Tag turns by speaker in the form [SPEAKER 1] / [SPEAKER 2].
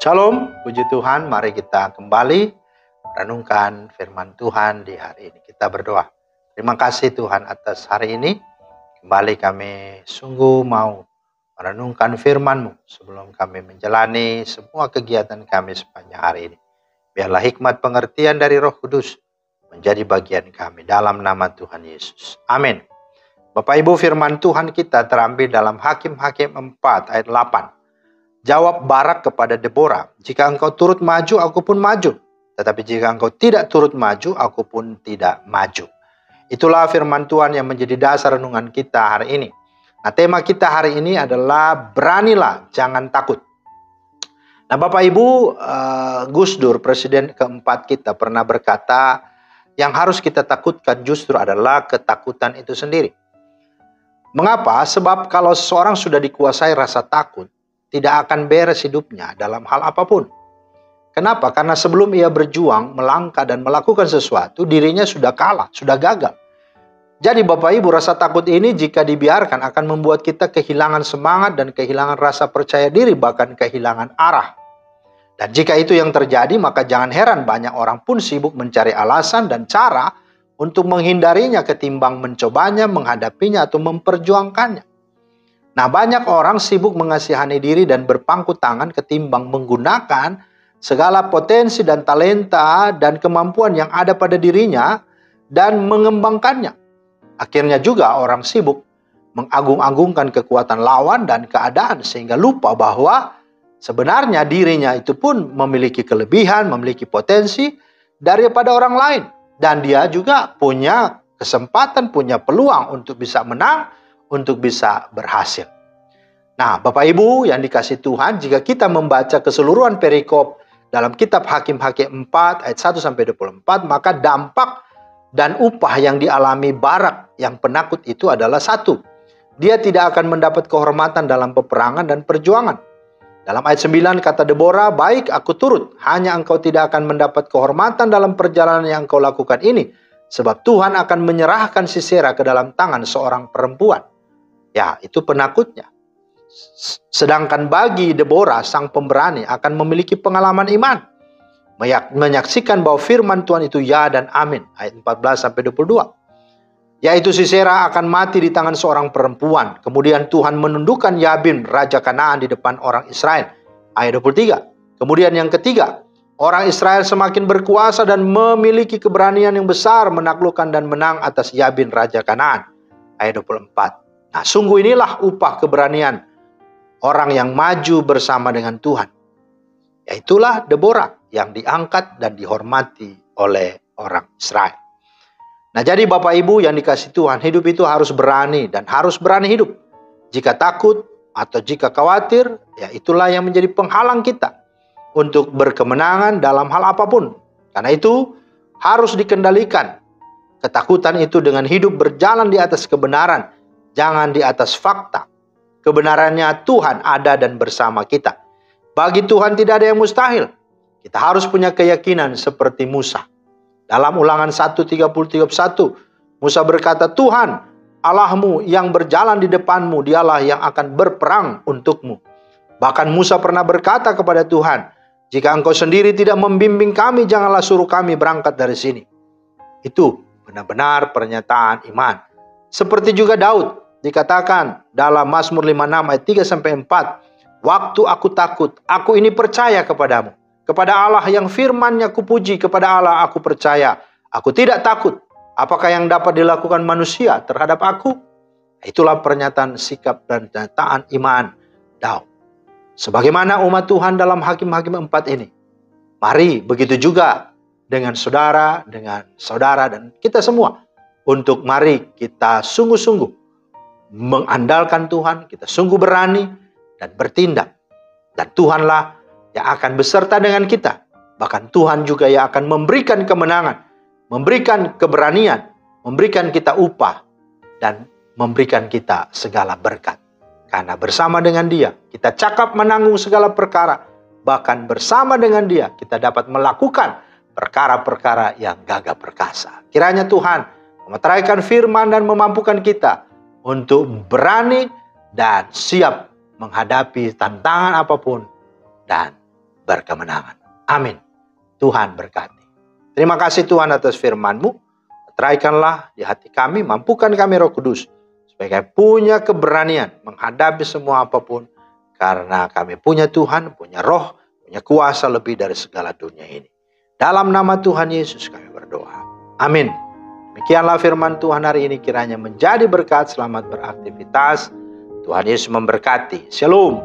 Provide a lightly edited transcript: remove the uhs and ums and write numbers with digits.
[SPEAKER 1] Shalom, puji Tuhan, mari kita kembali renungkan firman Tuhan di hari ini. Kita berdoa. Terima kasih Tuhan atas hari ini. Kembali kami sungguh mau merenungkan firman-Mu sebelum kami menjalani semua kegiatan kami sepanjang hari ini. Biarlah hikmat pengertian dari Roh Kudus menjadi bagian kami dalam nama Tuhan Yesus. Amin. Bapak Ibu, firman Tuhan kita terambil dalam Hakim-Hakim 4 ayat 8. Jawab Barak kepada Deborah, jika engkau turut maju, aku pun maju. Tetapi jika engkau tidak turut maju, aku pun tidak maju. Itulah firman Tuhan yang menjadi dasar renungan kita hari ini. Nah, tema kita hari ini adalah beranilah, jangan takut. Nah, Bapak Ibu, Gus Dur, presiden keempat kita, pernah berkata, yang harus kita takutkan justru adalah ketakutan itu sendiri. Mengapa? Sebab kalau seseorang sudah dikuasai rasa takut, tidak akan beres hidupnya dalam hal apapun. Kenapa? Karena sebelum ia berjuang, melangkah dan melakukan sesuatu, dirinya sudah kalah, sudah gagal. Jadi Bapak Ibu, rasa takut ini jika dibiarkan akan membuat kita kehilangan semangat dan kehilangan rasa percaya diri, bahkan kehilangan arah. Dan jika itu yang terjadi, maka jangan heran banyak orang pun sibuk mencari alasan dan cara untuk menghindarinya ketimbang mencobanya, menghadapinya atau memperjuangkannya. Nah, banyak orang sibuk mengasihani diri dan berpangku tangan ketimbang menggunakan segala potensi dan talenta dan kemampuan yang ada pada dirinya dan mengembangkannya. Akhirnya juga orang sibuk mengagung-agungkan kekuatan lawan dan keadaan sehingga lupa bahwa sebenarnya dirinya itu pun memiliki kelebihan, memiliki potensi daripada orang lain. Dan dia juga punya kesempatan, punya peluang untuk bisa menang, untuk bisa berhasil. Nah, Bapak Ibu yang dikasih Tuhan, jika kita membaca keseluruhan perikop dalam kitab Hakim-Hakim 4 ayat 1-24, maka dampak dan upah yang dialami Barak yang penakut itu adalah satu. Dia tidak akan mendapat kehormatan dalam peperangan dan perjuangan. Dalam ayat 9 kata Deborah, baik aku turut, hanya engkau tidak akan mendapat kehormatan dalam perjalanan yang engkau lakukan ini, sebab Tuhan akan menyerahkan Sisera ke dalam tangan seorang perempuan. Ya, itu penakutnya. Sedangkan bagi Deborah, sang pemberani akan memiliki pengalaman iman. Menyaksikan bahwa firman Tuhan itu ya dan amin. Ayat 14-22. Yaitu Sisera akan mati di tangan seorang perempuan. Kemudian Tuhan menundukkan Yabin, Raja Kanaan di depan orang Israel. Ayat 23. Kemudian yang ketiga, orang Israel semakin berkuasa dan memiliki keberanian yang besar menaklukkan dan menang atas Yabin, Raja Kanaan. Ayat 24. Nah, sungguh inilah upah keberanian orang yang maju bersama dengan Tuhan. Yaitulah Deborah yang diangkat dan dihormati oleh orang Israel. Nah, jadi Bapak Ibu yang dikasih Tuhan, hidup itu harus berani dan harus berani hidup. Jika takut atau jika khawatir, ya itulah yang menjadi penghalang kita untuk berkemenangan dalam hal apapun. Karena itu harus dikendalikan. Ketakutan itu dengan hidup berjalan di atas kebenaran, jangan di atas fakta. Kebenarannya Tuhan ada dan bersama kita. Bagi Tuhan tidak ada yang mustahil. Kita harus punya keyakinan seperti Musa. Dalam Ulangan 1:30-31, Musa berkata, Tuhan Allahmu yang berjalan di depanmu, dialah yang akan berperang untukmu. Bahkan Musa pernah berkata kepada Tuhan, jika engkau sendiri tidak membimbing kami, janganlah suruh kami berangkat dari sini. Itu benar-benar pernyataan iman. Seperti juga Daud. Dikatakan dalam Mazmur 56 ayat 3-4, waktu aku takut, aku ini percaya kepadamu. Kepada Allah yang firman-Nya kupuji, kepada Allah aku percaya. Aku tidak takut. Apakah yang dapat dilakukan manusia terhadap aku? Itulah pernyataan sikap dan pernyataan iman Daud. Sebagaimana umat Tuhan dalam Hakim-Hakim 4 ini. Mari begitu juga dengan saudara dan kita semua. Untuk mari kita sungguh-sungguh mengandalkan Tuhan, kita sungguh berani dan bertindak. Dan Tuhanlah yang akan beserta dengan kita. Bahkan Tuhan juga yang akan memberikan kemenangan, memberikan keberanian, memberikan kita upah, dan memberikan kita segala berkat. Karena bersama dengan Dia, kita cakap menanggung segala perkara. Bahkan bersama dengan Dia, kita dapat melakukan perkara-perkara yang gagah perkasa. Kiranya Tuhan memeteraikan firman dan memampukan kita untuk berani dan siap menghadapi tantangan apapun dan berkemenangan. Amin. Tuhan berkati. Terima kasih Tuhan atas firman-Mu. Teraikanlah di hati kami, mampukan kami Roh Kudus, supaya kami punya keberanian menghadapi semua apapun, karena kami punya Tuhan, punya roh, punya kuasa lebih dari segala dunia ini. Dalam nama Tuhan Yesus kami berdoa. Amin. Demikianlah firman Tuhan hari ini, kiranya menjadi berkat. Selamat beraktivitas. Tuhan Yesus memberkati. Shalom.